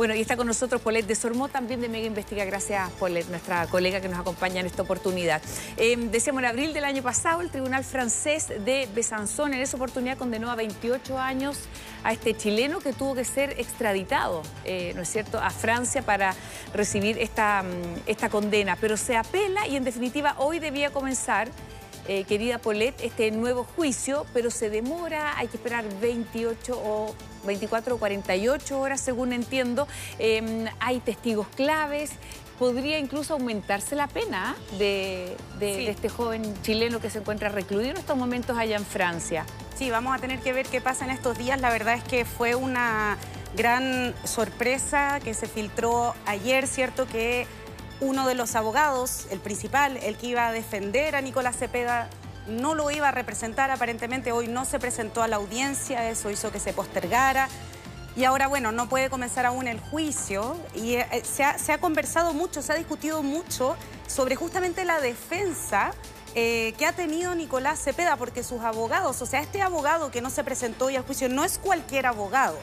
Bueno, y está con nosotros Paulette Desormeaux, también de Mega Investiga. Gracias, Paulette, nuestra colega que nos acompaña en esta oportunidad. Decíamos, en abril del año pasado, el Tribunal Francés de Besançon en esa oportunidad condenó a 28 años a este chileno que tuvo que ser extraditado, ¿no es cierto?, a Francia para recibir esta condena. Pero se apela y, en definitiva, hoy debía comenzar, querida Paulette, este nuevo juicio, pero se demora, hay que esperar 24 o 48 horas, según entiendo. Hay testigos claves. Podría incluso aumentarse la pena de este joven chileno que se encuentra recluido en estos momentos allá en Francia. Sí, vamos a tener que ver qué pasa en estos días. La verdad es que fue una gran sorpresa que se filtró ayer, ¿cierto?, que uno de los abogados, el principal, el que iba a defender a Nicolás Cepeda, no lo iba a representar. Aparentemente hoy no se presentó a la audiencia, eso hizo que se postergara. Y ahora, bueno, no puede comenzar aún el juicio. Y se ha conversado mucho, se ha discutido mucho sobre justamente la defensa que ha tenido Nicolás Cepeda, porque sus abogados, o sea, este abogado que no se presentó hoy al juicio no es cualquier abogado.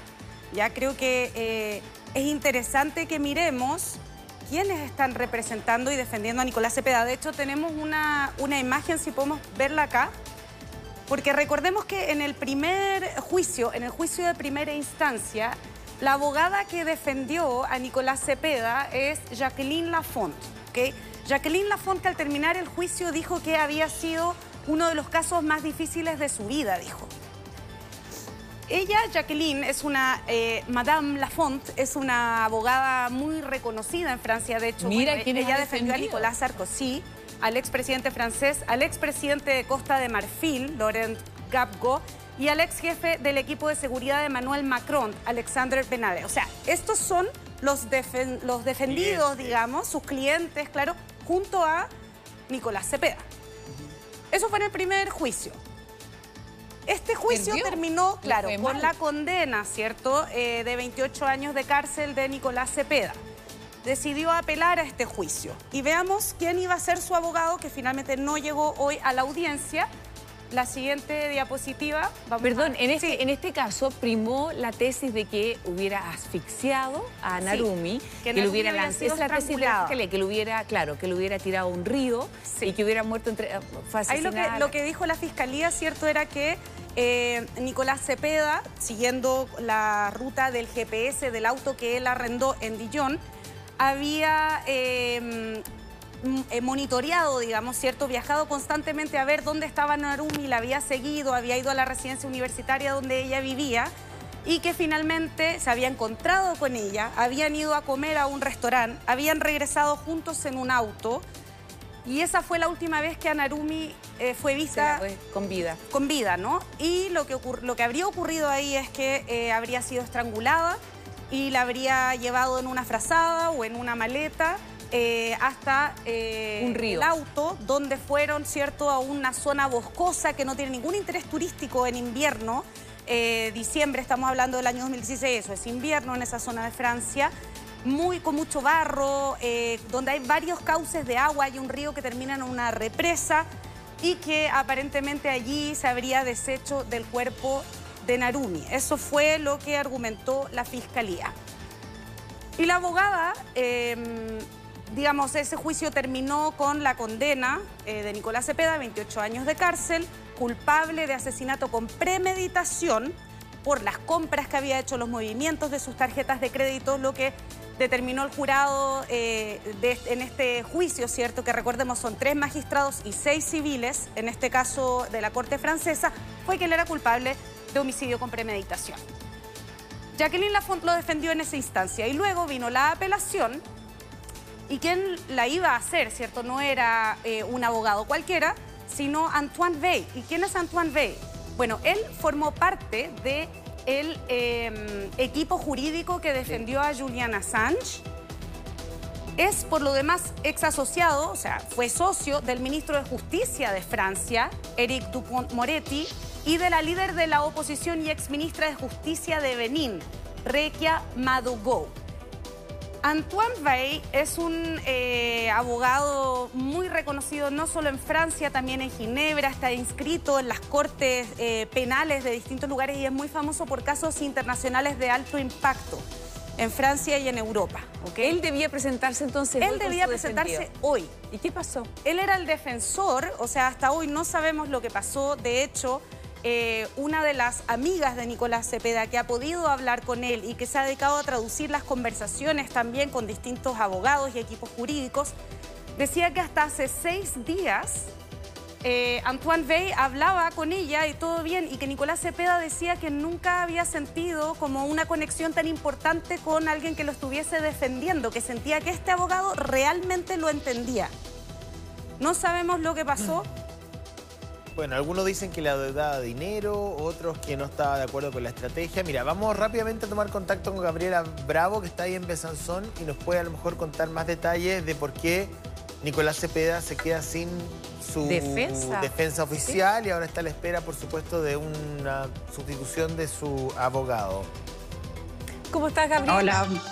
Ya creo que es interesante que miremos quiénes están representando y defendiendo a Nicolás Cepeda. De hecho, tenemos una imagen, si podemos verla acá, porque recordemos que en el primer juicio, en el juicio de primera instancia, la abogada que defendió a Nicolás Cepeda es Jacqueline Lafont, ¿okay? Jacqueline Lafont, que al terminar el juicio dijo que había sido uno de los casos más difíciles de su vida, dijo. Ella, Jacqueline, es una, Madame Lafont, es una abogada muy reconocida en Francia. De hecho, mira, bueno, ella defendió a Nicolás Sarkozy, al expresidente francés, al expresidente de Costa de Marfil, Laurent Gbagbo, y al ex jefe del equipo de seguridad de Emmanuel Macron, Alexandre Benalla. O sea, estos son los defendidos, digamos, sus clientes, claro, junto a Nicolás Cepeda. Eso fue en el primer juicio. Este juicio terminó, claro, con la condena, ¿cierto?, de 28 años de cárcel de Nicolás Cepeda. Decidió apelar a este juicio. Y veamos quién iba a ser su abogado, que finalmente no llegó hoy a la audiencia. La siguiente diapositiva. Perdón, en este caso primó la tesis de que hubiera asfixiado a Narumi, que le hubiera lanzado, la tesis de que le hubiera, claro, que le hubiera tirado a un río y que hubiera muerto fue asesinada. Ahí lo que dijo la fiscalía, cierto, era que Nicolás Cepeda, siguiendo la ruta del GPS del auto que él arrendó en Dijon, había monitoreado, digamos, ¿cierto?, viajado constantemente a ver dónde estaba Narumi, la había seguido, había ido a la residencia universitaria donde ella vivía y que finalmente se había encontrado con ella, habían ido a comer a un restaurante, habían regresado juntos en un auto y esa fue la última vez que a Narumi fue vista con vida. Con vida, ¿no? Y lo que habría ocurrido ahí es que habría sido estrangulada y la habría llevado en una frazada o en una maleta hasta un río. El auto, donde fueron, ¿cierto?, a una zona boscosa que no tiene ningún interés turístico en invierno. Diciembre, estamos hablando del año 2016, eso es invierno en esa zona de Francia, con mucho barro, donde hay varios cauces de agua, hay un río que termina en una represa y que aparentemente allí se habría deshecho del cuerpo de Narumi. Eso fue lo que argumentó la fiscalía. Y la abogada, digamos, ese juicio terminó con la condena de Nicolás Cepeda, 28 años de cárcel, culpable de asesinato con premeditación por las compras que había hecho, los movimientos de sus tarjetas de crédito, lo que determinó el jurado en este juicio, ¿cierto?, que recordemos son 3 magistrados y 6 civiles, en este caso de la Corte francesa, fue que él era culpable de homicidio con premeditación. Jacqueline Lafont lo defendió en esa instancia y luego vino la apelación y quien la iba a hacer, ¿cierto?, no era un abogado cualquiera, sino Antoine Weil. ¿Y quién es Antoine Weil? Bueno, él formó parte del equipo jurídico que defendió a Julian Assange. Es, por lo demás, ex asociado, o sea, fue socio del ministro de Justicia de Francia, Éric Dupond-Moretti, y de la líder de la oposición y exministra de Justicia de Benín, Rekia Madougou. Antoine Weil es un abogado muy reconocido no solo en Francia, también en Ginebra, está inscrito en las cortes penales de distintos lugares y es muy famoso por casos internacionales de alto impacto. en Francia y en Europa. ¿Okay? Él debía presentarse entonces hoy. Él debía presentarse hoy. ¿Y qué pasó? Él era el defensor, o sea, hasta hoy no sabemos lo que pasó. De hecho, una de las amigas de Nicolás Cepeda que ha podido hablar con él y que se ha dedicado a traducir las conversaciones también con distintos abogados y equipos jurídicos, decía que hasta hace 6 días Antoine Wey hablaba con ella y todo bien, y que Nicolás Cepeda decía que nunca había sentido como una conexión tan importante con alguien que lo estuviese defendiendo, que sentía que este abogado realmente lo entendía. No sabemos lo que pasó. Bueno, algunos dicen que le daba dinero, otros que no estaba de acuerdo con la estrategia. Mira, vamos rápidamente a tomar contacto con Gabriela Bravo, que está ahí en Besanzón, y nos puede a lo mejor contar más detalles de por qué Nicolás Cepeda se queda sin su defensa oficial, ¿sí? Y ahora está a la espera, por supuesto, de una sustitución de su abogado. ¿Cómo estás, Gabriela? Hola.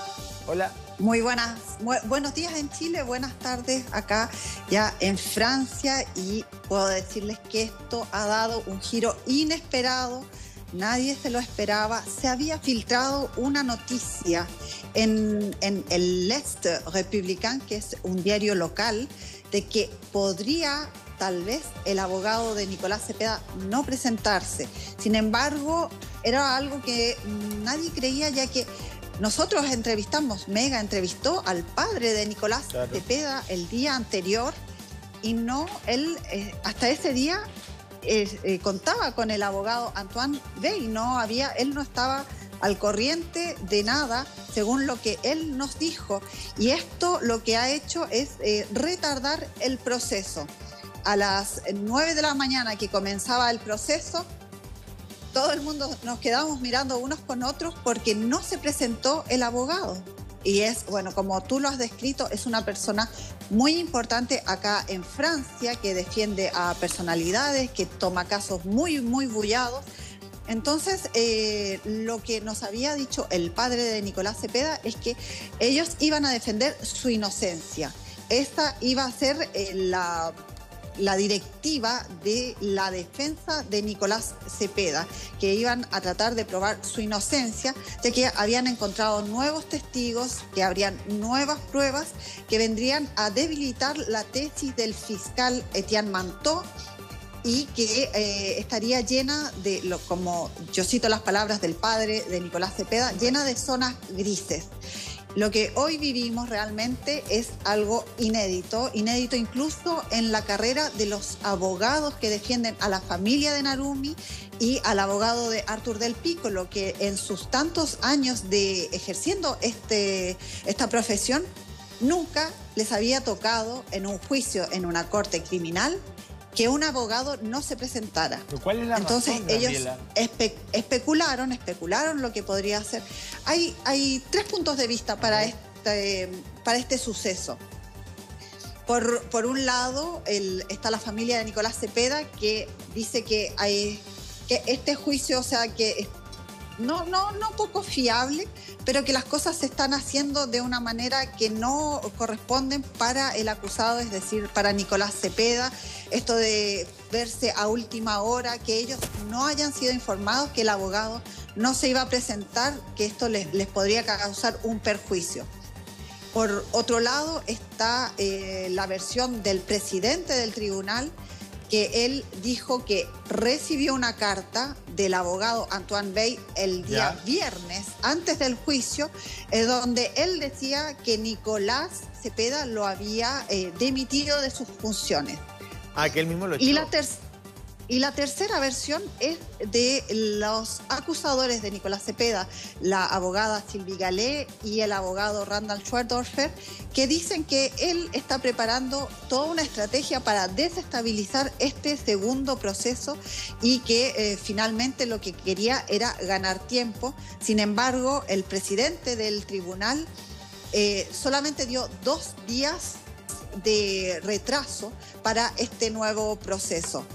Hola. Muy buenas, buenos días en Chile, buenas tardes acá ya en Francia, y puedo decirles que esto ha dado un giro inesperado. Nadie se lo esperaba. Se había filtrado una noticia en el L'Est Républicain, que es un diario local, de que podría tal vez el abogado de Nicolás Cepeda no presentarse. Sin embargo, era algo que nadie creía, ya que nosotros Mega entrevistó al padre de Nicolás Cepeda el día anterior, y no, él hasta ese día contaba con el abogado Antoine Wey, él no estaba al corriente de nada, según lo que él nos dijo, y esto lo que ha hecho es retardar el proceso. A las 9 de la mañana que comenzaba el proceso, todo el mundo nos quedamos mirando unos con otros porque no se presentó el abogado. Y es, bueno, como tú lo has descrito, es una persona muy importante acá en Francia, que defiende a personalidades, que toma casos muy, muy bullados. Entonces, lo que nos había dicho el padre de Nicolás Cepeda es que ellos iban a defender su inocencia. Esta iba a ser la directiva de la defensa de Nicolás Cepeda, que iban a tratar de probar su inocencia, ya que habían encontrado nuevos testigos, que habrían nuevas pruebas que vendrían a debilitar la tesis del fiscal Etienne Manteau, y que estaría llena de, como yo cito las palabras del padre de Nicolás Cepeda, llena de zonas grises. Lo que hoy vivimos realmente es algo inédito incluso en la carrera de los abogados que defienden a la familia de Narumi y al abogado de Arthur Del Piccolo, que en sus tantos años de ejerciendo esta profesión nunca les había tocado en un juicio en una corte criminal que un abogado no se presentara. ¿Cuál es la Entonces razón, ellos Gabriela? especularon lo que podría ser. Hay 3 puntos de vista para este suceso. Por un lado está la familia de Nicolás Cepeda, que dice que este juicio, o sea, que no poco fiable, pero que las cosas se están haciendo de una manera que no corresponden para el acusado, es decir, para Nicolás Cepeda. Esto de verse a última hora, que ellos no hayan sido informados que el abogado no se iba a presentar, que esto les podría causar un perjuicio. Por otro lado está la versión del presidente del tribunal, que él dijo que recibió una carta del abogado Antoine Wey el día viernes, antes del juicio, donde él decía que Nicolás Cepeda lo había dimitido de sus funciones. Que él mismo lo echó. Y la tercera versión es de los acusadores de Nicolás Cepeda, la abogada Sylvie Gallet y el abogado Randall Schwerdorfer, que dicen que él está preparando toda una estrategia para desestabilizar este segundo proceso y que finalmente lo que quería era ganar tiempo. Sin embargo, el presidente del tribunal solamente dio 2 días de retraso para este nuevo proceso.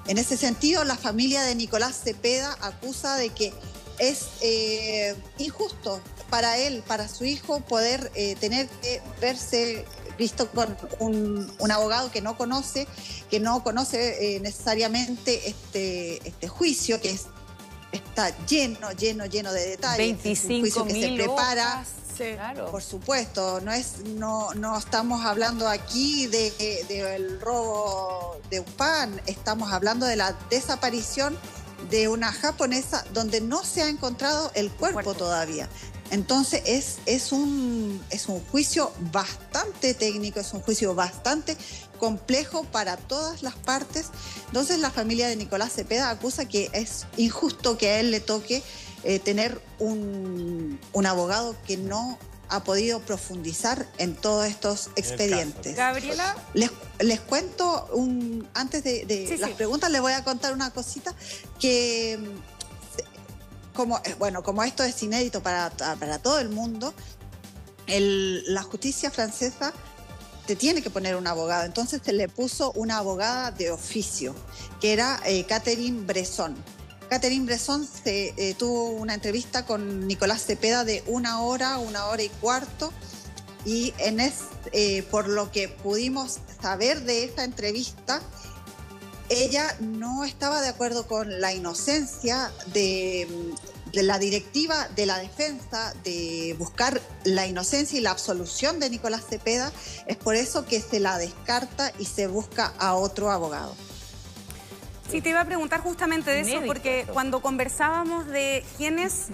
En ese sentido, la familia de Nicolás Cepeda acusa de que es injusto para él, para su hijo, poder tener que verse visto con un abogado que no conoce necesariamente este juicio, que está lleno de detalles. 25.000 hojas. Sí, claro. Por supuesto, no estamos hablando aquí del robo de un pan, estamos hablando de la desaparición de una japonesa donde no se ha encontrado el cuerpo todavía. Entonces es un juicio bastante técnico, es un juicio bastante complejo para todas las partes. Entonces la familia de Nicolás Cepeda acusa que es injusto que a él le toque tener un abogado que no ha podido profundizar en todos estos expedientes. Gabriela. Les cuento, antes de las preguntas, les voy a contar una cosita que, como esto es inédito para todo el mundo, la justicia francesa te tiene que poner un abogado. Entonces se le puso una abogada de oficio, que era Catherine Bresson. Catherine Bresson tuvo una entrevista con Nicolás Cepeda de 1 hora y cuarto, y por lo que pudimos saber de esa entrevista, ella no estaba de acuerdo con la inocencia de la directiva de la defensa de buscar la inocencia y la absolución de Nicolás Cepeda. Es por eso que se la descarta y se busca a otro abogado. Sí, te iba a preguntar justamente de eso, porque cuando conversábamos de quiénes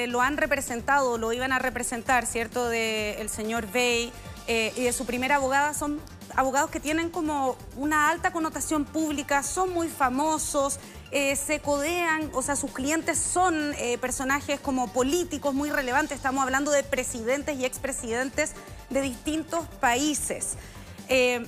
lo han representado, lo iban a representar, ¿cierto?, del señor Bey y de su primera abogada, son abogados que tienen como una alta connotación pública, son muy famosos, se codean, o sea, sus clientes son personajes como políticos muy relevantes. Estamos hablando de presidentes y expresidentes de distintos países.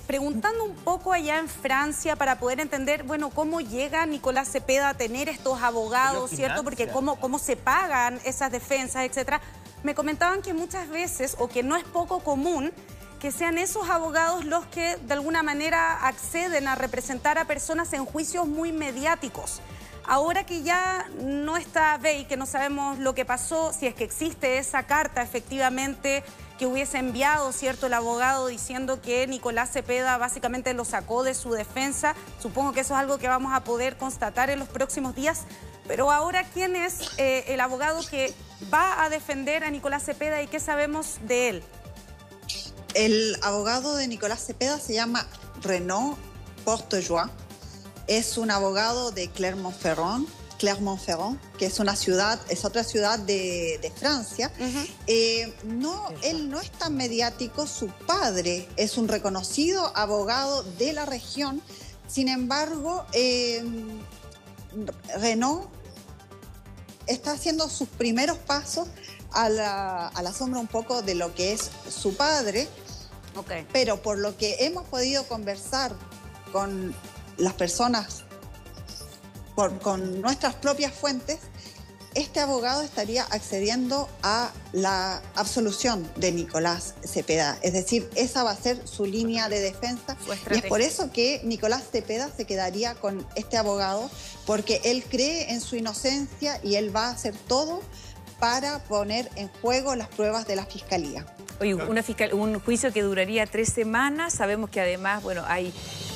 Preguntando un poco allá en Francia para poder entender, bueno, cómo llega Nicolás Cepeda a tener estos abogados, ¿cierto? Porque cómo se pagan esas defensas, etcétera. Me comentaban que muchas veces, o que no es poco común, que sean esos abogados los que de alguna manera acceden a representar a personas en juicios muy mediáticos. Ahora que ya no está Bey, que no sabemos lo que pasó, si es que existe esa carta efectivamente que hubiese enviado, ¿cierto?, el abogado diciendo que Nicolás Cepeda básicamente lo sacó de su defensa. Supongo que eso es algo que vamos a poder constatar en los próximos días. Pero ahora, ¿quién es el abogado que va a defender a Nicolás Cepeda y qué sabemos de él? El abogado de Nicolás Cepeda se llama Renaud Portejoie. Es un abogado de Clermont-Ferrand, que es otra ciudad de Francia. Él no es tan mediático. Su padre es un reconocido abogado de la región. Sin embargo, Renaud está haciendo sus primeros pasos a la sombra un poco de lo que es su padre. Pero por lo que hemos podido conversar con las personas, con nuestras propias fuentes, este abogado estaría accediendo a la absolución de Nicolás Cepeda. Es decir, esa va a ser su línea de defensa. Y es por eso que Nicolás Cepeda se quedaría con este abogado, porque él cree en su inocencia y él va a hacer todo para poner en juego las pruebas de la Fiscalía. Oye, un juicio que duraría 3 semanas. Sabemos que además, bueno, hay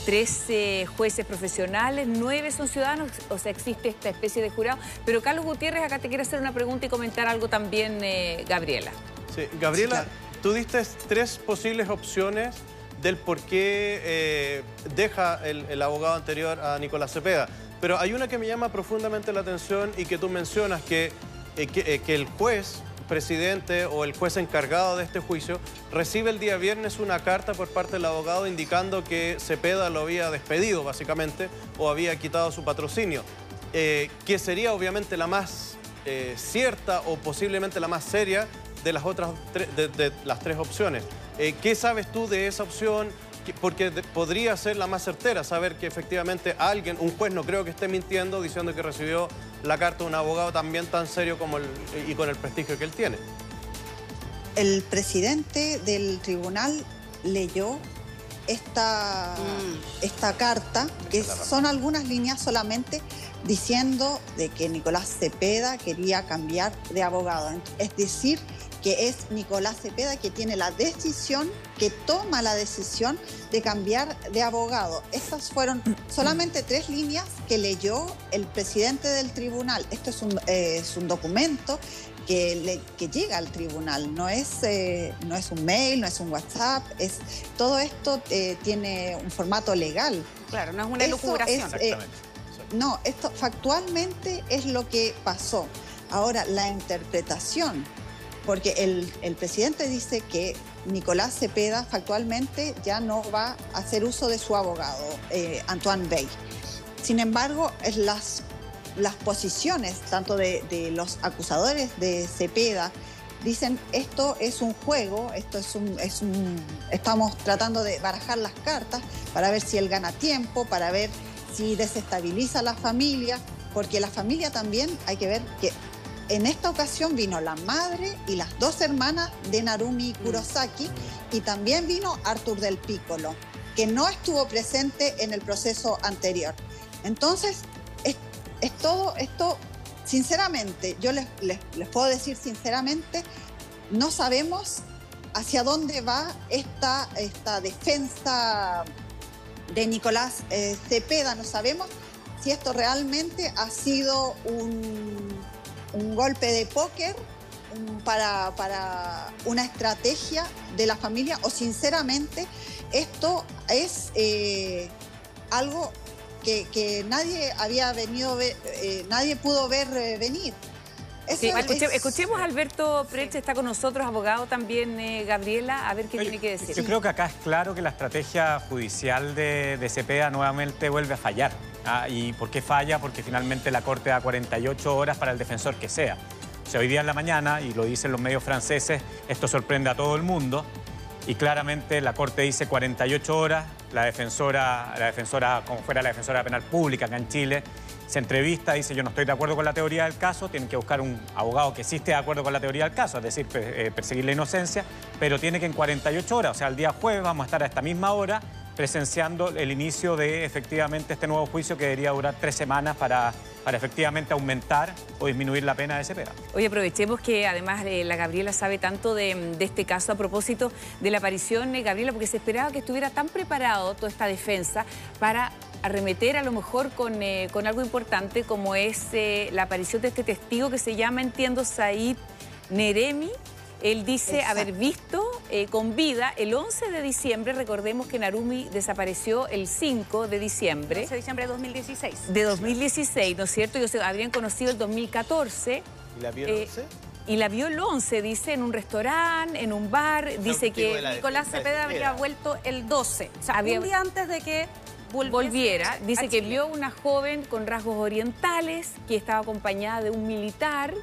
13 jueces profesionales, 9 son ciudadanos, o sea, existe esta especie de jurado. Pero Carlos Gutiérrez, acá te quiere hacer una pregunta y comentar algo también, Gabriela. Sí, Gabriela, sí, claro. Tú diste 3 posibles opciones del por qué deja el abogado anterior a Nicolás Cepeda. Pero hay una que me llama profundamente la atención y que tú mencionas, que el juez presidente o el juez encargado de este juicio recibe el día viernes una carta por parte del abogado indicando que Cepeda lo había despedido básicamente o había quitado su patrocinio, que sería obviamente la más cierta o posiblemente la más seria de las otras de las 3 opciones. ¿Qué sabes tú de esa opción? Porque podría ser la más certera, saber que efectivamente alguien, un juez, no creo que esté mintiendo diciendo que recibió la carta de un abogado también tan serio como y con el prestigio que él tiene. El presidente del tribunal leyó esta carta, que son algunas líneas solamente, diciendo de que Nicolás Cepeda quería cambiar de abogado. Es decir, que es Nicolás Cepeda que tiene la decisión, que toma la decisión de cambiar de abogado. Estas fueron solamente 3 líneas que leyó el presidente del tribunal. Esto es un documento que llega al tribunal. No es un mail, no es un WhatsApp, todo esto tiene un formato legal. Claro, no es una elucubración. No, esto factualmente es lo que pasó. Ahora, la interpretación, porque el presidente dice que Nicolás Cepeda factualmente ya no va a hacer uso de su abogado, Antoine Wey. Sin embargo, las posiciones, tanto de los acusadores de Cepeda, dicen esto es un juego, estamos tratando de barajar las cartas para ver si él gana tiempo, para ver si desestabiliza a la familia, porque la familia también hay que ver que en esta ocasión vino la madre y las dos hermanas de Narumi Kurosaki y también vino Arthur del Piccolo, que no estuvo presente en el proceso anterior. Entonces, es todo esto, sinceramente, yo les puedo decir sinceramente, no sabemos hacia dónde va esta defensa de Nicolás Cepeda, no sabemos si esto realmente ha sido un golpe de póker para una estrategia de la familia o sinceramente esto es algo que nadie había venido, nadie pudo ver venir. Sí, escuchemos a Alberto Preche, está con nosotros, abogado también, Gabriela, a ver qué tiene que decir. Yo creo que acá es claro que la estrategia judicial de Cepeda nuevamente vuelve a fallar. ¿Y por qué falla? Porque finalmente la Corte da 48 horas para el defensor que sea. O sea, hoy día en la mañana, y lo dicen los medios franceses, esto sorprende a todo el mundo, y claramente la Corte dice 48 horas, la defensora, como fuera la defensora penal pública acá en Chile, se entrevista, dice yo no estoy de acuerdo con la teoría del caso, tienen que buscar un abogado que sí esté de acuerdo con la teoría del caso, es decir, perseguir la inocencia, pero tiene que en 48 horas, o sea, el día jueves vamos a estar a esta misma hora presenciando el inicio de efectivamente este nuevo juicio que debería durar 3 semanas para efectivamente aumentar o disminuir la pena de Cepeda. Oye, aprovechemos que además la Gabriela sabe tanto de este caso a propósito de la aparición, Gabriela, porque se esperaba que estuviera tan preparado toda esta defensa para arremeter a lo mejor con algo importante como es la aparición de este testigo que se llama, entiendo, Said Neremi. Él dice haber visto con vida el 11 de diciembre, recordemos que Narumi desapareció el 5 de diciembre. 11 de diciembre de 2016. De 2016, ¿no es cierto? Ellos se habrían conocido el 2014. ¿Y la vio el 11? Y la vio el 11, dice, en un restaurante, en un bar. Dice que Nicolás Cepeda habría vuelto el 12, o sea, un día antes de que volviera. Dice que vio una joven con rasgos orientales, que estaba acompañada de un militar,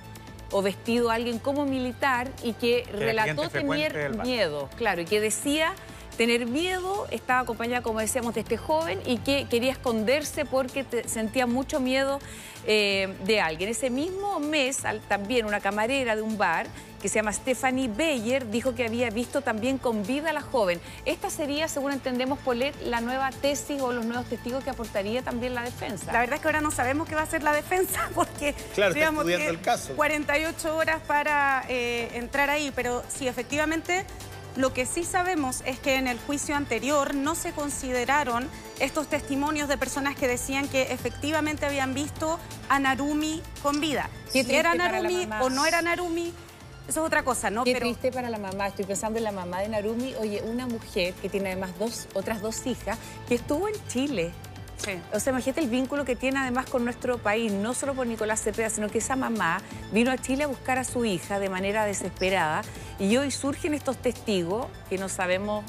o vestido alguien como militar, y que relató tener miedo, claro, y que decía tener miedo, estaba acompañada, como decíamos, de este joven, y que quería esconderse porque sentía mucho miedo de alguien. Ese mismo mes, también una camarera de un bar, que se llama Stephanie Beyer, dijo que había visto también con vida a la joven. Esta sería, según entendemos, Paulette, la nueva tesis o los nuevos testigos que aportaría también la defensa. La verdad es que ahora no sabemos qué va a hacer la defensa, porque claro, está estudiando el caso. 48 horas para entrar ahí, pero sí, efectivamente, lo que sí sabemos es que en el juicio anterior no se consideraron estos testimonios de personas que decían que efectivamente habían visto a Narumi con vida. Si era Narumi o no era Narumi, eso es otra cosa, ¿no? Qué triste para la mamá. Estoy pensando en la mamá de Narumi. Oye, una mujer que tiene además otras dos hijas, que estuvo en Chile. Sí. O sea, imagínate el vínculo que tiene además con nuestro país, no solo por Nicolás Cepeda, sino que esa mamá vino a Chile a buscar a su hija de manera desesperada, y hoy surgen estos testigos que no sabemos,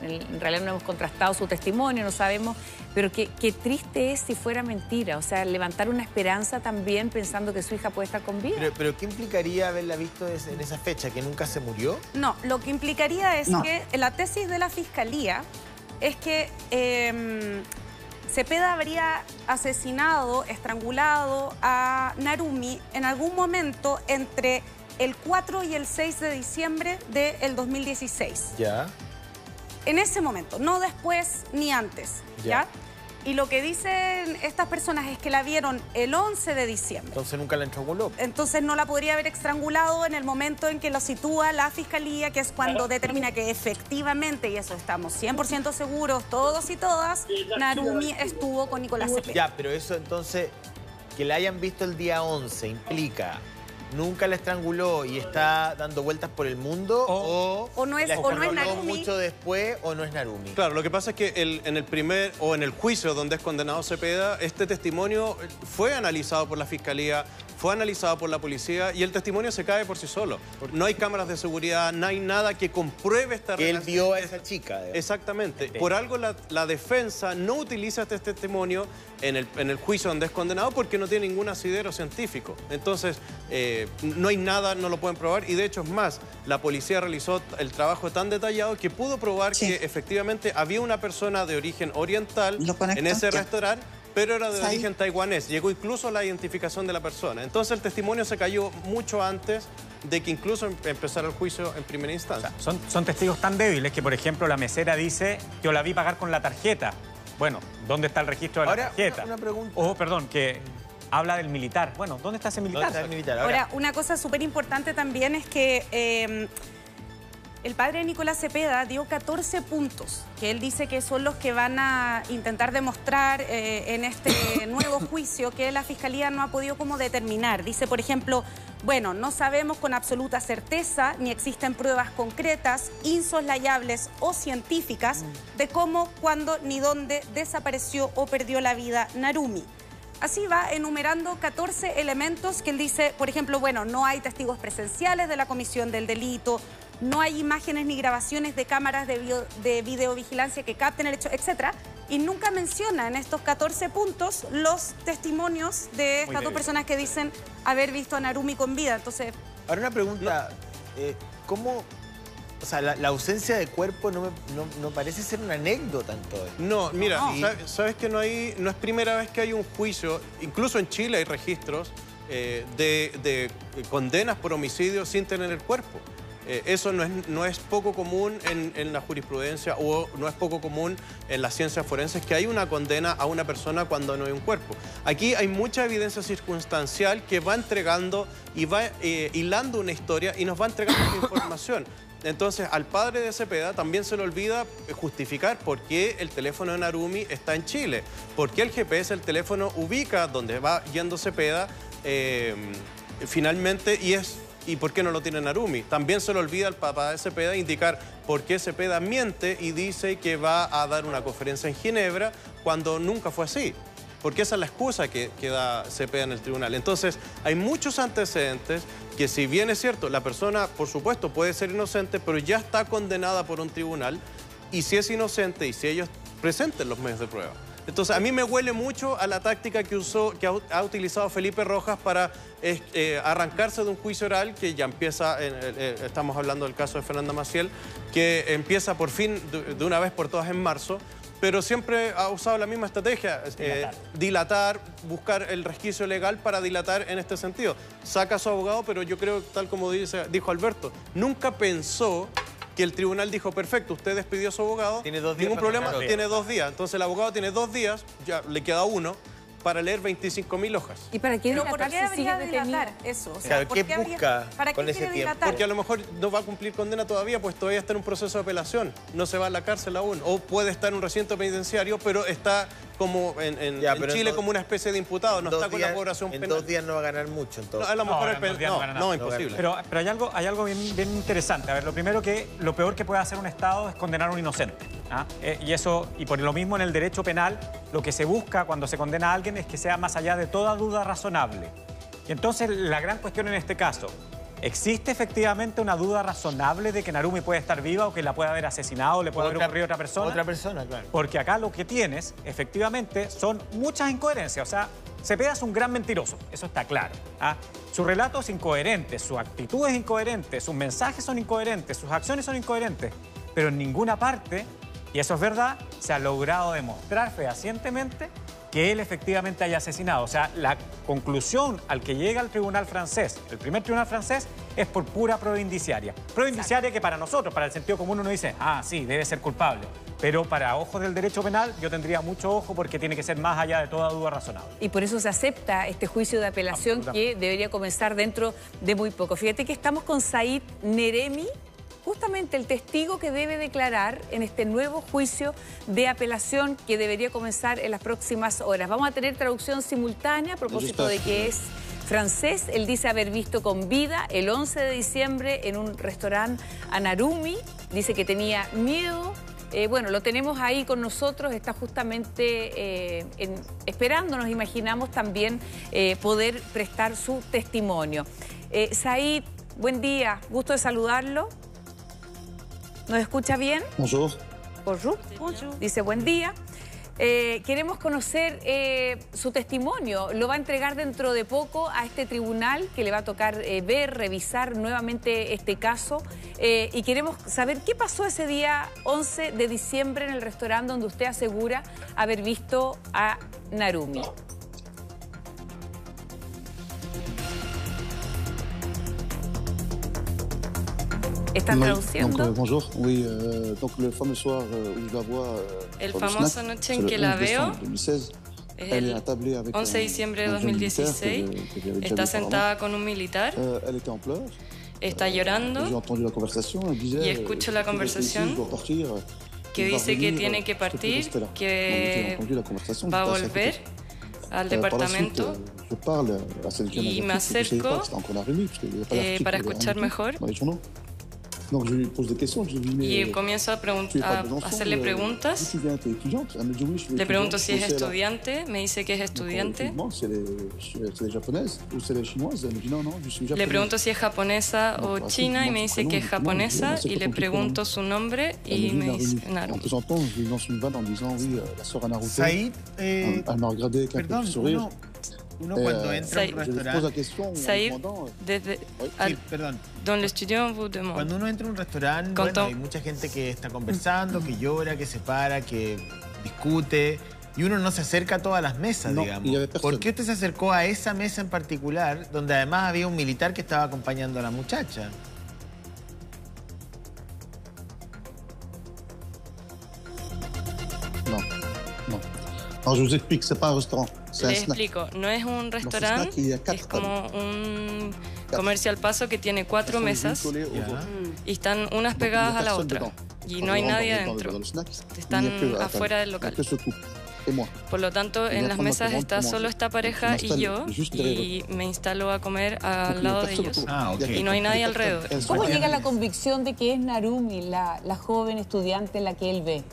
en realidad no hemos contrastado su testimonio, no sabemos, pero qué triste es si fuera mentira. O sea, levantar una esperanza también pensando que su hija puede estar con vida. Pero ¿qué implicaría haberla visto en esa fecha? ¿Que nunca se murió? No, lo que implicaría es que la tesis de la Fiscalía es que Cepeda habría asesinado, estrangulado a Narumi en algún momento entre el 4 y el 6 de diciembre del 2016. Ya. En ese momento, no después ni antes, ¿ya? Y lo que dicen estas personas es que la vieron el 11 de diciembre. Entonces nunca la estranguló. Entonces no la podría haber estrangulado en el momento en que lo sitúa la Fiscalía, que es cuando determina que efectivamente, y eso estamos 100% seguros, todos y todas, Narumi estuvo con Nicolás Cepeda. Ya, pero eso entonces, que la hayan visto el día 11 implica nunca la estranguló y está dando vueltas por el mundo, o no es Narumi. Mucho después, o no es Narumi. Claro, lo que pasa es que en el juicio donde es condenado Cepeda, este testimonio fue analizado por la Fiscalía, fue analizado por la policía y el testimonio se cae por sí solo. No hay cámaras de seguridad, no hay nada que compruebe esta relación. Él vio a esa chica. Exactamente. Por algo la defensa no utiliza este testimonio en el juicio donde es condenado porque no tiene ningún asidero científico. Entonces, no hay nada, no lo pueden probar y de hecho es más, la policía realizó el trabajo tan detallado que pudo probar que efectivamente había una persona de origen oriental en ese restaurante, pero era de origen taiwanés. Llegó incluso la identificación de la persona. Entonces el testimonio se cayó mucho antes de que incluso empezara el juicio en primera instancia. O sea, son testigos tan débiles que, por ejemplo, la mesera dice, yo la vi pagar con la tarjeta. Bueno, ¿dónde está el registro de la tarjeta? Una pregunta. O, perdón, que habla del militar. Bueno, ¿dónde está ese militar? ¿Dónde está el militar? Ahora, una cosa súper importante también es que el padre de Nicolás Cepeda dio 14 puntos, que él dice que son los que van a intentar demostrar en este nuevo juicio que la Fiscalía no ha podido como determinar. Dice, por ejemplo, bueno, no sabemos con absoluta certeza ni existen pruebas concretas, insoslayables o científicas de cómo, cuándo ni dónde desapareció o perdió la vida Narumi. Así va enumerando 14 elementos que él dice, por ejemplo, bueno, no hay testigos presenciales de la comisión del delito, no hay imágenes ni grabaciones de cámaras de videovigilancia que capten el hecho, etc. Y nunca menciona en estos 14 puntos los testimonios de estas dos personas que dicen haber visto a Narumi con vida. Entonces, ahora una pregunta, ¿cómo...? O sea, la ausencia de cuerpo no parece ser una anécdota en todo esto. No, mira, sabes que no es primera vez que hay un juicio, incluso en Chile hay registros de condenas por homicidio sin tener el cuerpo. Eso no es poco común en la jurisprudencia o no es poco común en las ciencias forenses que hay una condena a una persona cuando no hay un cuerpo. Aquí hay mucha evidencia circunstancial que va entregando y va hilando una historia y nos va entregando información. Entonces, al padre de Cepeda también se le olvida justificar por qué el teléfono de Narumi está en Chile, por qué el GPS, el teléfono, ubica donde va yendo Cepeda finalmente y por qué no lo tiene Narumi. También se le olvida al papá de Cepeda indicar por qué Cepeda miente y dice que va a dar una conferencia en Ginebra cuando nunca fue así. Porque esa es la excusa que da Cepeda en el tribunal. Entonces, hay muchos antecedentes que, si bien es cierto, la persona, por supuesto, puede ser inocente, pero ya está condenada por un tribunal, y si es inocente y si ellos presenten los medios de prueba. Entonces, a mí me huele mucho a la táctica que ha utilizado Felipe Rojas para arrancarse de un juicio oral que ya empieza, estamos hablando del caso de Fernanda Maciel, que empieza por fin, de una vez por todas, en marzo, pero siempre ha usado la misma estrategia, dilatar, buscar el resquicio legal para dilatar en este sentido. Saca a su abogado, pero yo creo, tal como dijo Alberto, nunca pensó que el tribunal dijo, perfecto, usted despidió a su abogado, tiene 2 días, ningún problema, tiene 2 días. Entonces el abogado tiene 2 días, ya le queda uno, para leer 25.000 hojas. ¿Y para qué ¿Por qué sigue debería dilatar detenido? eso? O sea, Claro, ¿qué busca ¿para con qué ese quiere tiempo? dilatar? Porque a lo mejor no va a cumplir condena todavía, pues todavía está en un proceso de apelación. No se va a la cárcel aún. O puede estar en un recinto penitenciario, pero está como en Chile como una especie de imputado. No está con la población penal. En 2 días no va a ganar mucho. Entonces. No, a lo mejor no, imposible. Pero hay algo bien interesante. A ver, lo primero lo peor que puede hacer un Estado es condenar a un inocente. Y por lo mismo en el derecho penal, lo que se busca cuando se condena a alguien es que sea más allá de toda duda razonable. Y entonces la gran cuestión en este caso, ¿existe efectivamente una duda razonable de que Narumi puede estar viva o que la puede haber asesinado o le puede haber ocurrido a otra persona? Otra persona, claro. Porque acá lo que tienes, efectivamente, son muchas incoherencias. O sea, Cepeda es un gran mentiroso, eso está claro. Su relato es incoherente, su actitud es incoherente, sus mensajes son incoherentes, sus acciones son incoherentes, pero en ninguna parte, y eso es verdad, se ha logrado demostrar fehacientemente que él efectivamente haya asesinado. O sea, la conclusión al que llega el tribunal francés, el primer tribunal francés, es por pura prueba indiciaria. Prueba indiciaria que para nosotros, para el sentido común, uno dice, sí, debe ser culpable. Pero para ojos del derecho penal, yo tendría mucho ojo porque tiene que ser más allá de toda duda razonable. Y por eso se acepta este juicio de apelación que debería comenzar dentro de muy poco. Fíjate que estamos con Said Neremi, justamente el testigo que debe declarar en este nuevo juicio de apelación que debería comenzar en las próximas horas. Vamos a tener traducción simultánea a propósito de que es francés. Él dice haber visto con vida el 11 de diciembre en un restaurante a Narumi. Dice que tenía miedo. Bueno, lo tenemos ahí con nosotros, está justamente esperando, nos imaginamos también poder prestar su testimonio. Said, buen día, gusto de saludarlo. ¿Nos escucha bien? Bonjour. Bonjour. Bonjour. Dice buen día. Queremos conocer su testimonio. Lo va a entregar dentro de poco a este tribunal que le va a tocar ver, revisar nuevamente este caso. Y queremos saber qué pasó ese día 11 de diciembre en el restaurante donde usted asegura haber visto a Narumi. ¿Están traduciendo? Donc, bonjour. Oui, donc le fameux soir où je la vois. El famoso noche en que la veo es el 11 de diciembre de 2016. Está sentada con un militar. Está llorando. Y escucho la conversación que dice que tiene que partir, que va a volver al departamento. Y me acerco para escuchar mejor. Y comienzo a hacerle preguntas. Le pregunto si es estudiante, me dice que es estudiante. Le pregunto si es japonesa o china y me dice que es japonesa. Y le pregunto su nombre y me dice Naru. Said, perdón, uno cuando entra a un restaurante... Said, dans le studio on vous demande. Cuando uno entra a un restaurante, bueno, hay mucha gente que está conversando, que llora, que se para, que discute, y uno no se acerca a todas las mesas, digamos. ¿Por qué usted se acercó a esa mesa en particular, donde además había un militar que estaba acompañando a la muchacha? Alors, je vous explique, c'est pas un restaurant. Le explico, no es un restaurante, es como un comercio al paso que tiene 4 mesas y están unas pegadas a la otra y no hay nadie adentro, están afuera del local. Por lo tanto, en las mesas está solo esta pareja y yo, y me instalo a comer al lado de ellos. Y no hay nadie alrededor. ¿Cómo llega la convicción de que es Narumi, la joven estudiante la que él ve?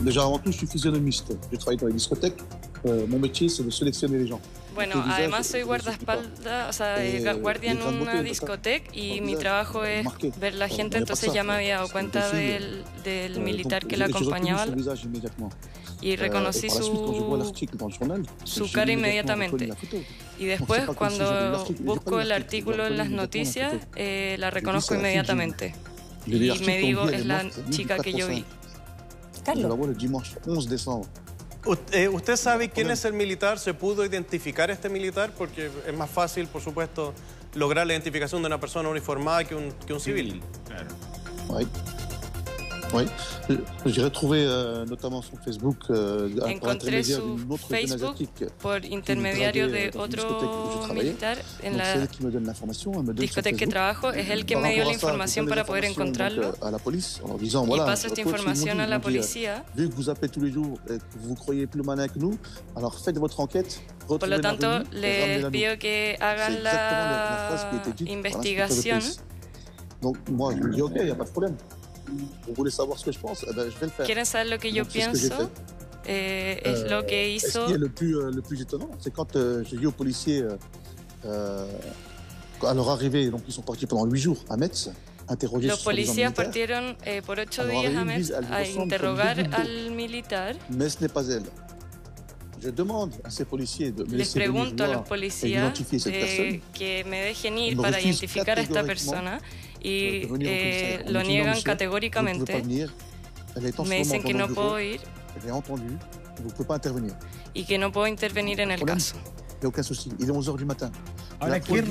Déjà, avant tout, je suis physionomiste. Je travaille dans les discothèques. Mon métier, c'est de sélectionner les gens. Bueno, además soy guardaespaldas, o sea, guardia en una discoteca y mi trabajo es ver la gente, entonces ya me había dado cuenta del militar que la acompañaba y reconocí su cara inmediatamente. Y después, cuando busco el artículo en las noticias, la reconozco inmediatamente. Y me digo, es la chica que yo vi. Carlos. ¿Usted sabe quién es el militar? ¿Se pudo identificar este militar? Porque es más fácil, por supuesto, lograr la identificación de una persona uniformada que un civil. Claro. Oui, j'ai retrouvé notamment sur Facebook por intermediario de otro militar en la discoteca que trabajo, es el que me dio la información para poder encontrarlo y paso esta información a la policía. Por lo tanto, les pido que hagan la investigación. ¿Quieren saber lo que yo pienso? Es lo que hizo. Le plus étonnant, c'est quand j'ai dit aux policiers à leur arrivée, donc ils sont partis pendant 8 jours à Metz. Los policías partieron por 8 días a Metz a interrogar al militar. Mais ce n'est pas elle. Je demande a ces policiers de me Les pregunto a los policías que me dejen ir para identificar a esta persona y lo niegan categóricamente. Me dicen que no puedo ir y que no puedo intervenir en el caso. Ahora, ¿qué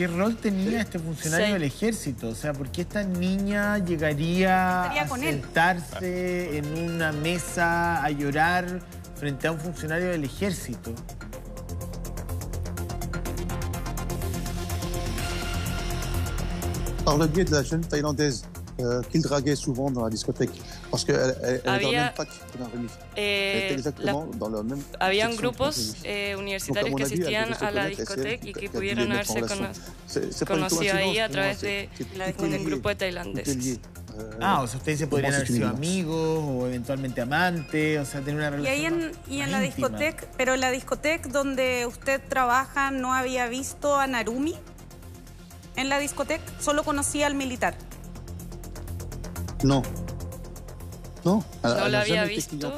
rol tenía este funcionario del ejército? O sea, ¿por qué esta niña llegaría a sentarse en una mesa a llorar frente a un funcionario del ejército? Par le biais de la jeune Thaïlandaise qu'il draguait souvent dans la discothèque. Parce qu'elle est dans le même pack que Narumi. Habían grupos universitarios que asistían a la discoteca y que pudieron haberse conocido ahí a través de un grupo de tailandeses. O sea, ustedes se podrían haber sido amigos o eventualmente amantes, o sea, tener una relación. Y en la discoteca, pero en la discoteca donde usted trabaja, ¿no había visto a Narumi? En la discoteca solo conocía al militar. No. No la había visto.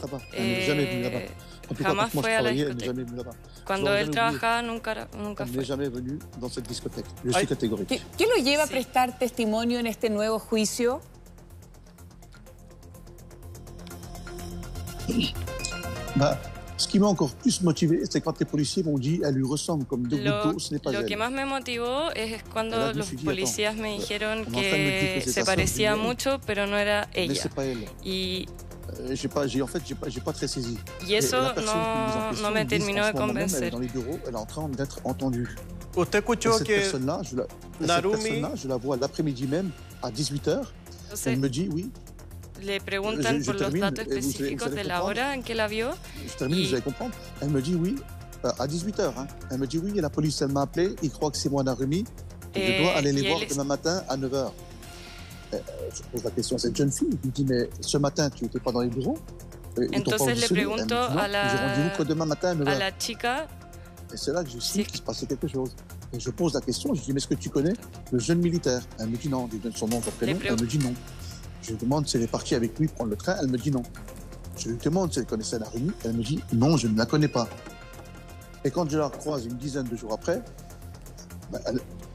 Jamás fue a la discoteca. Cuando él trabajaba, nunca fue. ¿Qué lo lleva a prestar testimonio en este nuevo juicio? Ce qui m'a encore plus motivé, c'est quand les policiers m'ont dit elle lui ressemble comme deux gouttes d'eau, ce n'est pas elle. Lo que más me motivó es cuando los policías me dijeron que se parecía mucho, pero no era ella. Y en fait, j'ai pas très saisi. Y eso no me terminó de convencer. Dans les bureaux, elle est en train d'être entendue. Usted escuchó cette que personne-là, Narumi, je la vois l'après-midi même à 18h. Elle me dit oui. Le preguntan por los datos específicos de la hora en que la vio. Je termine, vous allez comprendre. Elle me dit oui, à 18h. Hein. Elle me dit oui, et la police, elle m'a appelé, il croit que c'est moi Narumi. Je dois aller les voir demain matin à 9h. Je pose la question à cette jeune fille, je lui dis mais ce matin, tu n'étais pas dans les bureaux? Entonces le pregunto a la chica. Et c'est là que je sais qu'il se passait quelque chose. Et je pose la question, je lui dis mais est-ce que tu connais le jeune militaire? Elle me dit non, je lui donne son nom, son prénom, elle me dit non. Je lui demande si elle est partie avec lui prendre le train, elle me dit non. Je lui demande si elle connaissait Narumi, elle me dit non, je ne la connais pas. Et quand je la croise une dizaine de jours après,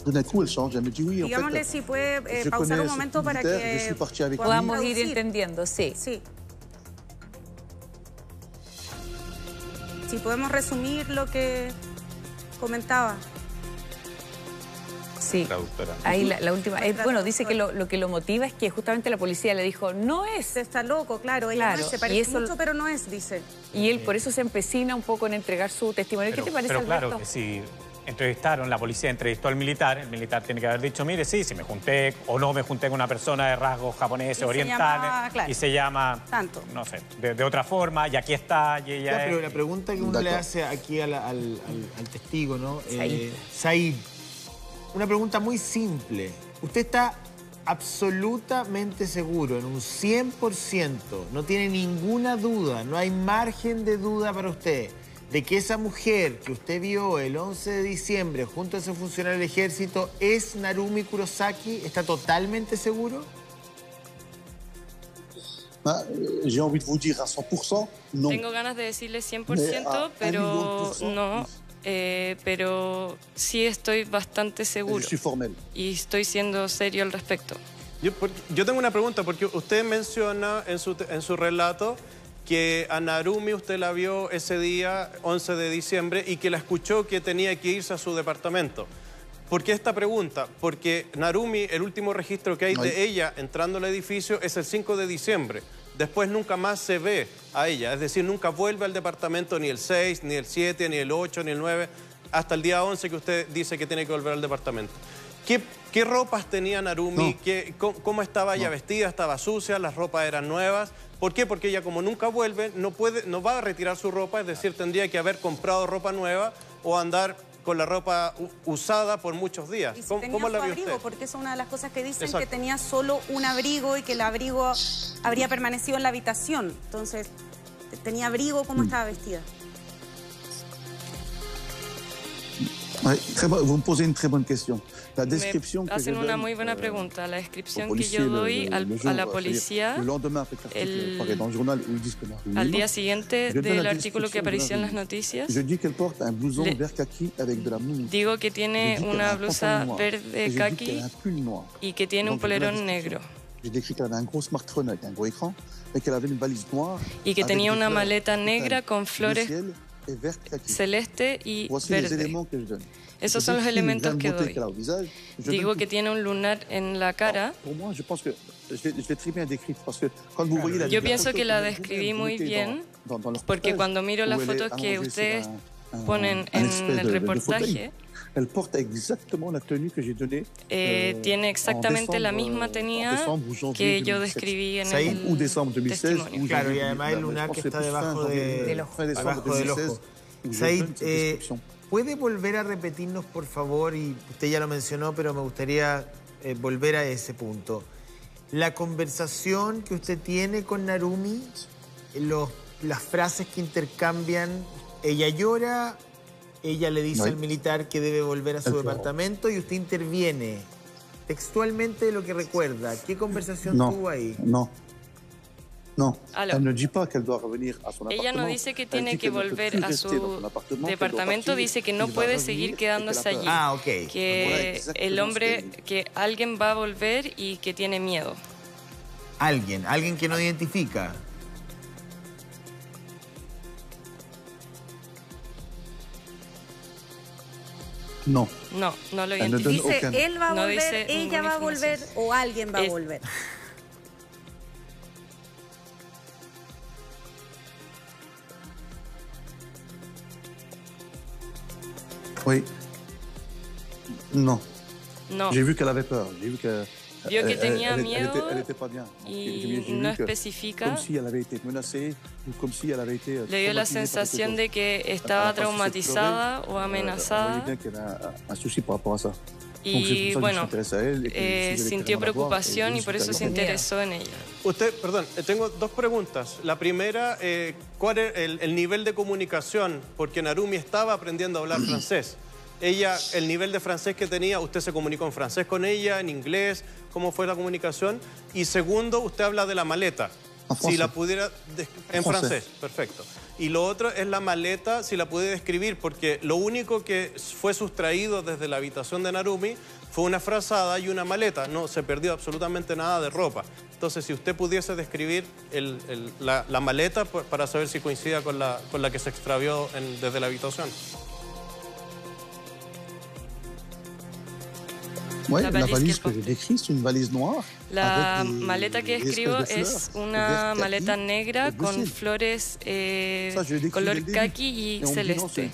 tout d'un coup elle change, elle me dit oui, en fait, si puede je pausar connais un momento para militaire, que je suis parti avec lui. Podamos ir entendiendo, sí. Sí. Si podemos resumir lo que comentaba. Sí, ahí la última. Bueno, dice que lo que lo motiva es que justamente la policía le dijo, no es. Está loco, claro, ella no es, se parece mucho, pero no es, dice. Y él por eso se empecina un poco en entregar su testimonio. ¿Qué te parece, pero Alberto? Claro que si entrevistaron, la policía entrevistó al militar, el militar tiene que haber dicho, mire, sí, si me junté o no me junté con una persona de rasgos japoneses, orientales, y se llama, tanto, no sé, de otra forma, y aquí está, y ella Pero la pregunta que uno le hace aquí al testigo, ¿no? Said. Una pregunta muy simple. ¿Usted está absolutamente seguro, en un 100%, no tiene ninguna duda, no hay margen de duda para usted, de que esa mujer que usted vio el 11 de diciembre junto a ese funcionario del ejército es Narumi Kurosaki? ¿Está totalmente seguro? J'ai envie de vous dire à 100%, non. Tengo ganas de decirle 100%, pero no. Pero sí estoy bastante seguro y estoy siendo serio al respecto. Yo tengo una pregunta, porque usted menciona en su relato que a Narumi usted la vio ese día, 11 de diciembre, y que la escuchó que tenía que irse a su departamento. ¿Por qué esta pregunta? Porque Narumi, el último registro que hay de ella entrando al edificio es el 5 de diciembre. Después nunca más se ve a ella, es decir, nunca vuelve al departamento ni el 6, ni el 7, ni el 8, ni el 9, hasta el día 11 que usted dice que tiene que volver al departamento. ¿Qué ropas tenía Narumi? ¿Cómo estaba ella vestida? ¿Estaba sucia? ¿Las ropas eran nuevas? ¿Por qué? Porque ella, como nunca vuelve, no va a retirar su ropa, es decir, tendría que haber comprado ropa nueva o andar con la ropa usada por muchos días. ¿Cómo la vio usted? Porque es una de las cosas que dicen, que tenía solo un abrigo y que el abrigo habría permanecido en la habitación. Entonces, tenía abrigo, ¿cómo estaba vestida? Vous me posez une très bonne question. La description me hacen una muy buena pregunta. La descripción que yo doy a la policía al día siguiente del artículo que apareció en las noticias, digo que tiene una blusa verde kaki y que tiene un polerón negro. Y que tenía una maleta negra con flores celeste y verde. Esos son los elementos que doy. Digo que tiene un lunar en la cara. Yo pienso que la describí muy bien, porque cuando miro las fotos que ustedes ponen en el reportaje, Elle porte exactement la tenue que j'ai donnée. Tiene exactamente la misma tenida que yo describí en el testimonio. Claro, y además el lunar que está debajo del ojo. Said, ¿puede volver a repetirnos, por favor? Y usted ya lo mencionó, pero me gustaría volver a ese punto. La conversación que usted tiene con Narumi, las frases que intercambian, ella llora, ella le dice al militar que debe volver a su departamento y usted interviene textualmente de lo que recuerda. ¿Qué conversación tuvo ahí? Ella no dice que tiene que volver a su departamento, dice que no puede seguir quedándose allí. Que el hombre, que alguien va a volver y que tiene miedo. Alguien que no identifica. No lo identifica. Dice, él va a volver, ella va a volver o alguien va a volver. Oui. No. J'ai vu qu'elle avait peur. J'ai vu que vio que tenía miedo y no especifica. Le dio la sensación de que estaba traumatizada o amenazada. Y bueno, sintió preocupación y por eso se interesó en ella. Perdón, tengo dos preguntas. La primera, ¿cuál es el nivel de comunicación? Porque Narumi estaba aprendiendo a hablar francés. Ella, el nivel de francés que tenía, ¿usted se comunicó en francés con ella, en inglés? ¿Cómo fue la comunicación? Y segundo, usted habla de la maleta. Si la pudiera... En francés, perfecto. Y lo otro es la maleta, si la pudiera describir, porque lo único que fue sustraído desde la habitación de Narumi fue una frazada y una maleta. No se perdió absolutamente nada de ropa. Entonces, si usted pudiese describir la maleta para saber si coincide con la que se extravió desde la habitación. La valise que je décris, c'est une valise noire. La maleta que escribo es una maleta negra con flores color kaki y celeste.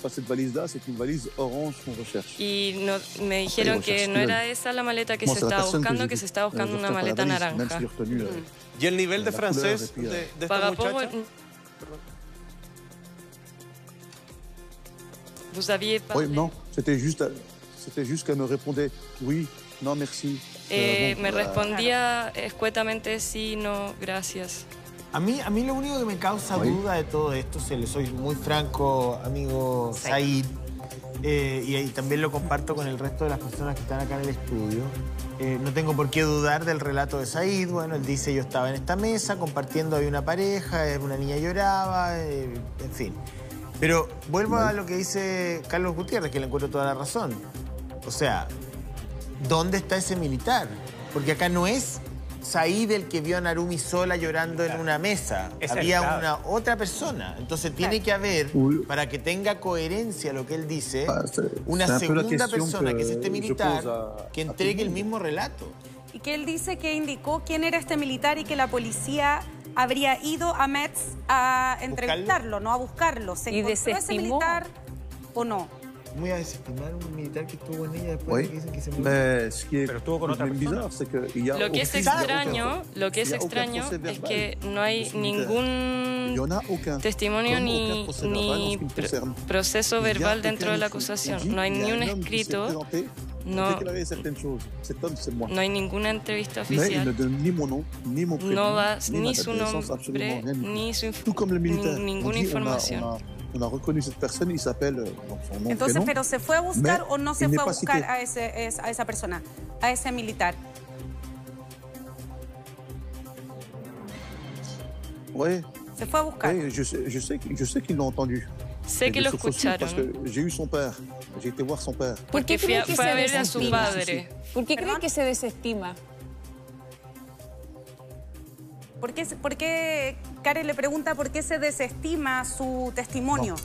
Y me dijeron que no era esa la maleta que se estaba buscando, que se estaba buscando una maleta naranja. ¿Y el nivel de francés de esta muchacha? Vous aviez parlé? Oui, non, c'était juste qu'elle me répondait oui, non, merci. Me respondía escuetamente sí, no, gracias. A mí lo único que me causa duda de todo esto, se le soy muy franco, amigo Said, y también lo comparto con el resto de las personas que están acá en el estudio. No tengo por qué dudar del relato de Said. Bueno, él dice, yo estaba en esta mesa compartiendo, había una pareja, una niña lloraba, en fin. Pero vuelvo a lo que dice Carlos Gutiérrez, que le encuentro toda la razón. O sea, ¿dónde está ese militar? Porque acá no es Said el que vio a Narumi sola llorando en una mesa. Había otra persona. Entonces tiene que haber, para que tenga coherencia lo que él dice, una segunda persona, que es este militar, que entregue el mismo relato. Y que él dice que indicó quién era este militar y que la policía habría ido a Metz a entrevistarlo, no a buscarlo. ¿Se encontró ese militar o no? Muy a desestimar un militar que estuvo en ella después de que dicen que se murió. Pero estuvo con otra persona. Lo que es extraño es que no hay ningún testimonio ni proceso verbal dentro de la acusación. No hay ni un escrito, no hay ninguna entrevista oficial. No da ni su nombre, ni ninguna información. On a reconnu cette personne, il s'appelle son nom. Entonces, ¿pero se fue a buscar o no se fue a buscar a esa persona, a ese militar? Oui. Se fue a buscar. Oui, je sais qu'ils l'ont entendu. Sé que lo escucharon. Parce que j'ai eu son père. J'ai été voir son père. Porque fue a ver a su padre. ¿Por qué cree que se desestima? ¿Por qué Karen le pregunta por qué se desestima su testimonio?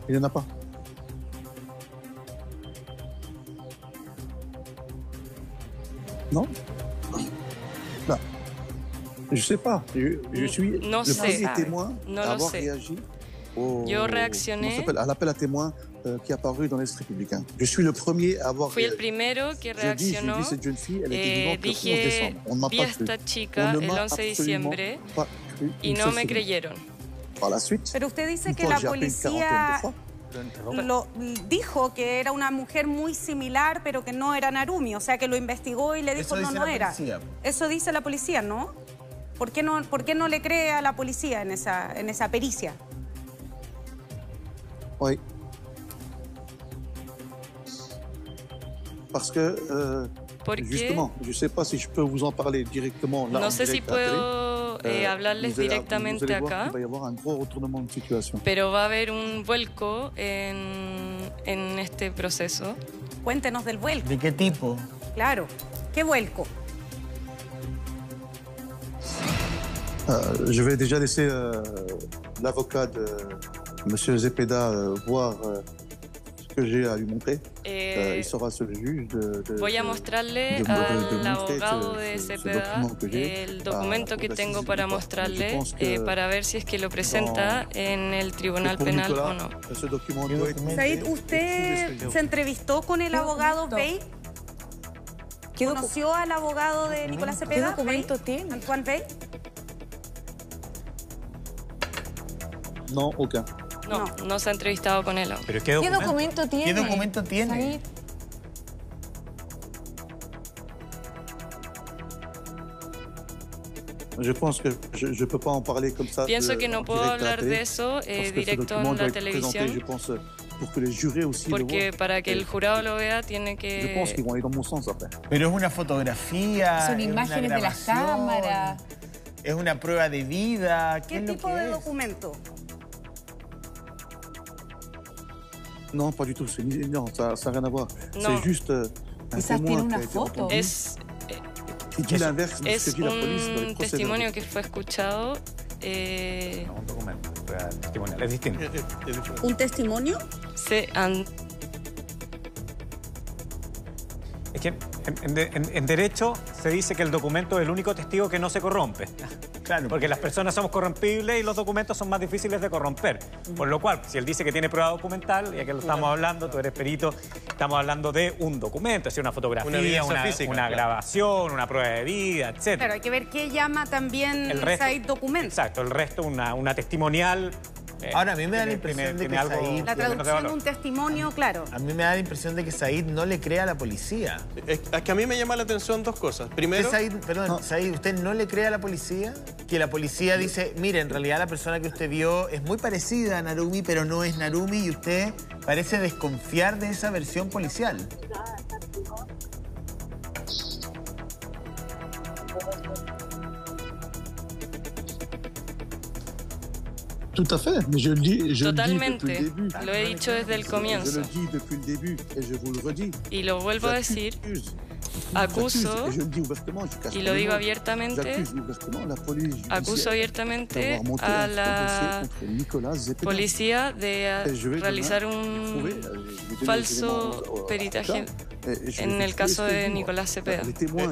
Il n'y en a pas. Non? Non. Je sais pas. Je suis le premier témoin à avoir réagi Yo reaccioné à l'appel à témoins qui est apparu dans l'Est républicain. Je suis le premier à avoir Fui el primero que reaccionó. Dije, vi a esta chica el 11 de diciembre y no me creyeron. Pero usted dice que la policía dijo que era una mujer muy similar, pero que no era Narumi. O sea, que lo investigó y le dijo no era. Eso dice la policía, ¿no? ¿Por qué no le cree a la policía en esa pericia? Oui. Parce que, justement, je ne sais pas si je peux vous en parler directement là. No sé si puedo hablarles directamente acá, il va y avoir un gros retournement de situation. Pero va a haber un vuelco en este proceso. Cuéntenos del vuelco. ¿De qué tipo? Claro, ¿qué vuelco? Je vais déjà laisser l'avocat de M. Zepeda voir ce que j'ai à lui montrer. Il sera seul juge voy a mostrarle al abogado de Zepeda el documento que tengo para mostrarle para ver si es que lo presenta en el tribunal penal o no. Said, ¿usted se entrevistó con el abogado Bey? ¿Conoció al abogado de Nicolás Zepeda? ¿Qué documento tiene? Antoine Bey. No, aucun. No se ha entrevistado con él. ¿Pero qué documento tiene? ¿Qué documento tiene? Said. Je pense que je peux pas en parler comme ça. Pienso que no puedo hablar de eso directo en la televisión. Porque para que el jurado lo vea tiene que... Je pense qu'ils vont aller dans mon sens après. Pero es una fotografía. Son imágenes de las cámaras. Es una prueba de vida. ¿Qué tipo de documento? Non, pas du tout. Non, ça n'a rien à voir. No. C'est juste un témoin qui a été entendu. Es un testimonio que fue escuchado. No, un documento, testimonial, es distinto. ¿Un testimonio? Es que en derecho se dice que el documento es el único testigo que no se corrompe. Claro, porque las personas somos corrompibles y los documentos son más difíciles de corromper. Por lo cual, si él dice que tiene prueba documental, ya que lo estamos hablando, tú eres perito, estamos hablando de un documento, es decir, una fotografía, una grabación, una prueba de vida, etc. Claro, hay que ver qué llama también el documento. Exacto, el resto una testimonial. Ahora, a mí me da la impresión de que Said... La traducción de un testimonio, claro. A mí me da la impresión de que Said no le cree a la policía. Es que a mí me llama la atención dos cosas. Primero... Said, ¿usted no le cree a la policía? Que la policía dice, mire, en realidad la persona que usted vio es muy parecida a Narumi, pero no es Narumi, y usted parece desconfiar de esa versión policial. Tout à fait, mais je le dis Totalmente. depuis le début. Lo he dicho desde el comienzo. Je le dis depuis le début et je vous le redis. Y lo vuelvo a decir. Acuso, y lo digo abiertamente, acuso abiertamente a la policía de realizar un falso peritaje en el caso de Nicolás Zepeda.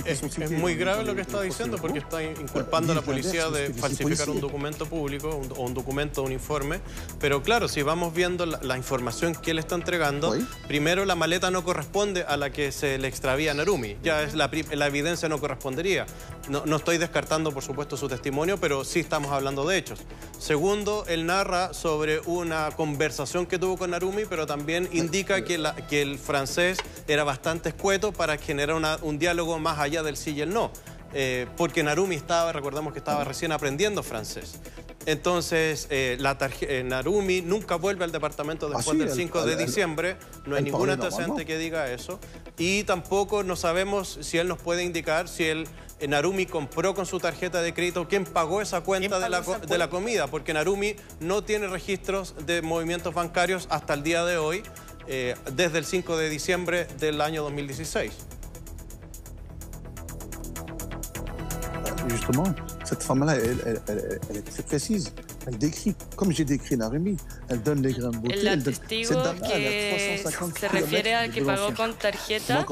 Es muy grave lo que está diciendo porque está inculpando a la policía de falsificar un documento público o un documento, un informe. Pero claro, si vamos viendo la información que él está entregando, primero la maleta no corresponde a la que se le extravía a Narumi. Ya es la evidencia no correspondería. No estoy descartando, por supuesto, su testimonio, pero sí estamos hablando de hechos. Segundo, él narra sobre una conversación que tuvo con Narumi, pero también indica que el francés era bastante escueto para generar un diálogo más allá del sí y el no. Porque Narumi recordamos que estaba recién aprendiendo francés. Entonces, Narumi nunca vuelve al departamento después del 5 de diciembre. No hay ningún antecedente que diga eso. Y tampoco no sabemos si él nos puede indicar si Narumi compró con su tarjeta de crédito, quién pagó esa cuenta de la comida, porque Narumi no tiene registros de movimientos bancarios hasta el día de hoy, desde el 5 de diciembre del año 2016. Justement, cette femme-là, elle est très précise. Elle décrit, comme j'ai décrit Narumi, elle donne les grains de beauté. El testigo que se refiere al que pagó con tarjeta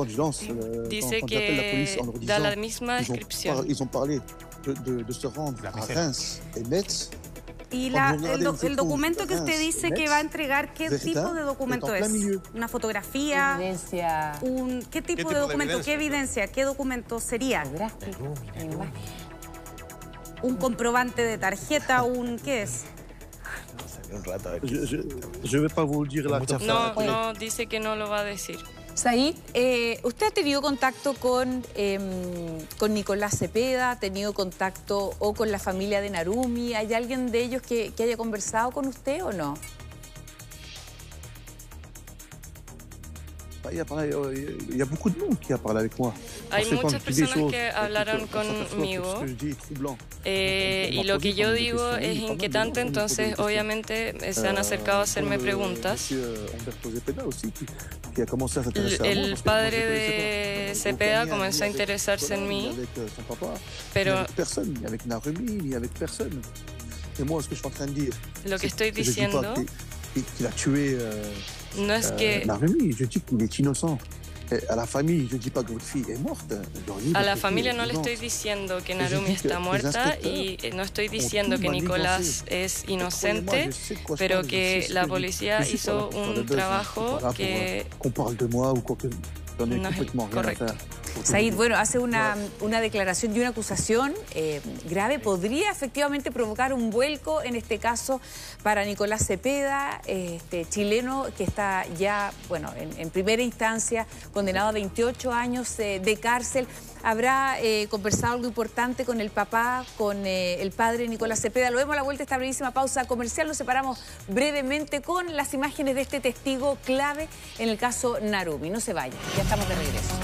dice que da la misma descripción. Ils ont parlé de se rendre à Reims et Metz. Y el documento que usted dice que va a entregar, ¿qué tipo de documento es? ¿Una fotografía? Evidencia. ¿Qué tipo de documento? ¿Qué evidencia? ¿Qué documento sería? ¿Un comprobante de tarjeta? ¿Qué es? Un rato, Je vais pas vous le dire là. No, dice que no lo va a decir. Said, ¿usted ha tenido contacto con Nicolás Cepeda? ¿Ha tenido contacto o con la familia de Narumi? ¿Hay alguien de ellos que haya conversado con usted o no? Il y a beaucoup de monde qui a parlé avec moi. Hay muchas personas que hablaron conmigo y lo que yo digo es inquietante, entonces obviamente se han acercado a hacerme preguntas. El padre de Cepeda comenzó a interesarse en mí, pero lo que estoy diciendo no es que a la familia no le estoy diciendo que Narumi está muerta y no estoy diciendo que Nicolás es inocente, pero que la policía hizo un trabajo que no es correcto. Said, bueno, hace una declaración y una acusación grave. ¿Podría efectivamente provocar un vuelco, en este caso, para Nicolás Cepeda, chileno que está ya, bueno, en primera instancia, condenado a 28 años de cárcel? ¿Habrá conversado algo importante con el papá, con el padre Nicolás Cepeda? Lo vemos a la vuelta de esta brevísima pausa comercial. Nos separamos brevemente con las imágenes de este testigo clave en el caso Narumi. No se vaya, ya estamos de regreso.